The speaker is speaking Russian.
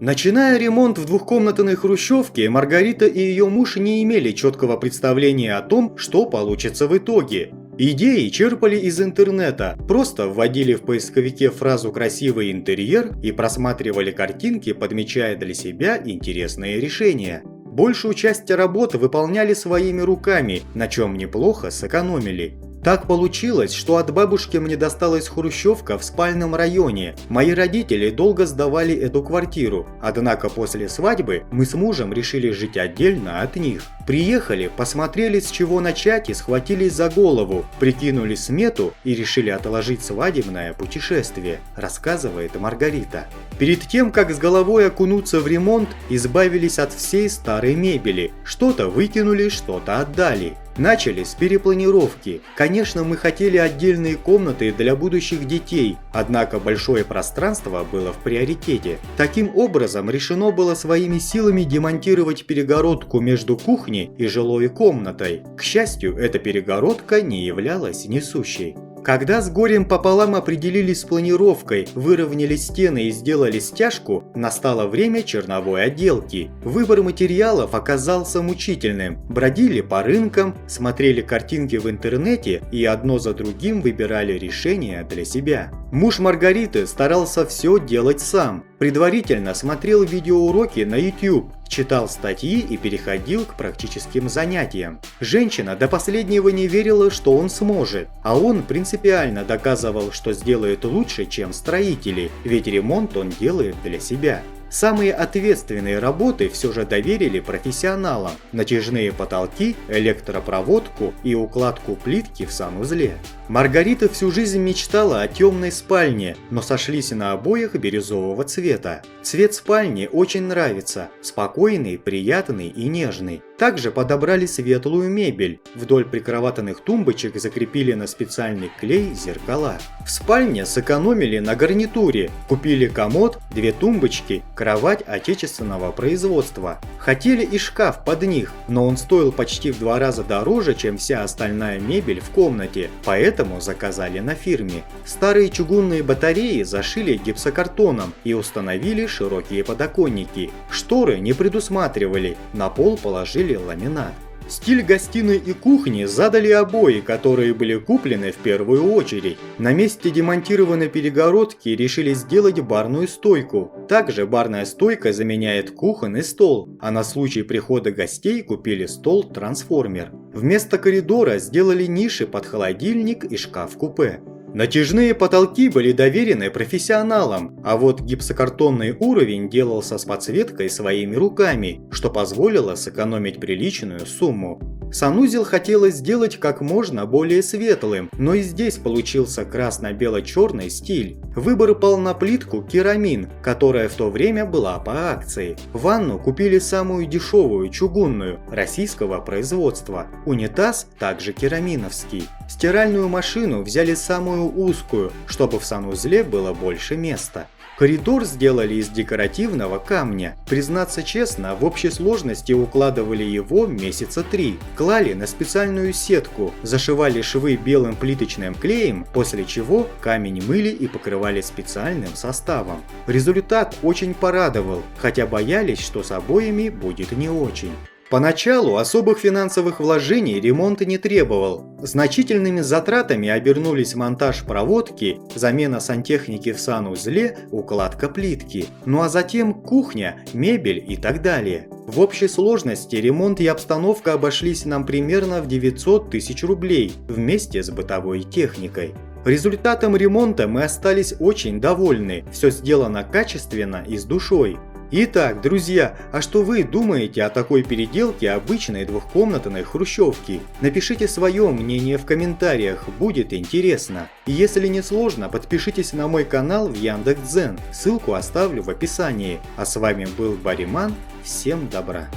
Начиная ремонт в двухкомнатной хрущевке, Маргарита и ее муж не имели четкого представления о том, что получится в итоге. Идеи черпали из интернета, просто вводили в поисковике фразу «красивый интерьер» и просматривали картинки, подмечая для себя интересные решения. Большую часть работы выполняли своими руками, на чем неплохо сэкономили. Так получилось, что от бабушки мне досталась хрущевка в спальном районе. Мои родители долго сдавали эту квартиру, однако после свадьбы мы с мужем решили жить отдельно от них. Приехали, посмотрели, с чего начать, и схватились за голову, прикинули смету и решили отложить свадебное путешествие, рассказывает Маргарита. Перед тем, как с головой окунуться в ремонт, избавились от всей старой мебели. Что-то выкинули, что-то отдали. Начали с перепланировки. Конечно, мы хотели отдельные комнаты для будущих детей, однако большое пространство было в приоритете. Таким образом, решено было своими силами демонтировать перегородку между кухней и жилой комнатой. К счастью, эта перегородка не являлась несущей. Когда с горем пополам определились с планировкой, выровняли стены и сделали стяжку, настало время черновой отделки. Выбор материалов оказался мучительным. Бродили по рынкам, смотрели картинки в интернете и одно за другим выбирали решения для себя. Муж Маргариты старался все делать сам. Предварительно смотрел видеоуроки на YouTube, читал статьи и переходил к практическим занятиям. Женщина до последнего не верила, что он сможет, а он принципиально доказывал, что сделает лучше, чем строители, ведь ремонт он делает для себя. Самые ответственные работы все же доверили профессионалам – натяжные потолки, электропроводку и укладку плитки в санузле. Маргарита всю жизнь мечтала о темной спальне, но сошлись на обоях бирюзового цвета. Цвет спальни очень нравится – спокойный, приятный и нежный. Также подобрали светлую мебель. Вдоль прикроватных тумбочек закрепили на специальный клей зеркала. В спальне сэкономили на гарнитуре. Купили комод, 2 тумбочки, кровать отечественного производства. Хотели и шкаф под них, но он стоил почти в 2 раза дороже, чем вся остальная мебель в комнате, поэтому заказали на фирме. Старые чугунные батареи зашили гипсокартоном и установили широкие подоконники. Шторы не предусматривали, на пол положили ламинат. Стиль гостиной и кухни задали обои, которые были куплены в первую очередь. На месте демонтированной перегородки решили сделать барную стойку. Также барная стойка заменяет кухонный стол, а на случай прихода гостей купили стол-трансформер. Вместо коридора сделали ниши под холодильник и шкаф-купе. Натяжные потолки были доверены профессионалам, а вот гипсокартонный уровень делался с подсветкой своими руками, что позволило сэкономить приличную сумму. Санузел хотелось сделать как можно более светлым, но и здесь получился красно-бело-черный стиль. Выбор пал на плитку керамин, которая в то время была по акции. Ванну купили самую дешевую, чугунную, российского производства. Унитаз также кераминовский. Стиральную машину взяли самую узкую, чтобы в санузле было больше места. Коридор сделали из декоративного камня. Признаться честно, в общей сложности укладывали его месяца 3. Клали на специальную сетку, зашивали швы белым плиточным клеем, после чего камень мыли и покрывали специальным составом. Результат очень порадовал, хотя боялись, что с обоями будет не очень. Поначалу особых финансовых вложений ремонт не требовал. Значительными затратами обернулись монтаж проводки, замена сантехники в санузле, укладка плитки. Ну а затем кухня, мебель и так далее. В общей сложности ремонт и обстановка обошлись нам примерно в 900 тысяч рублей вместе с бытовой техникой. Результатом ремонта мы остались очень довольны. Все сделано качественно и с душой. Итак, друзья, а что вы думаете о такой переделке обычной двухкомнатной хрущевки? Напишите свое мнение в комментариях, будет интересно. И если не сложно, подпишитесь на мой канал в Яндекс.Дзен, ссылку оставлю в описании. А с вами был Бариман, всем добра!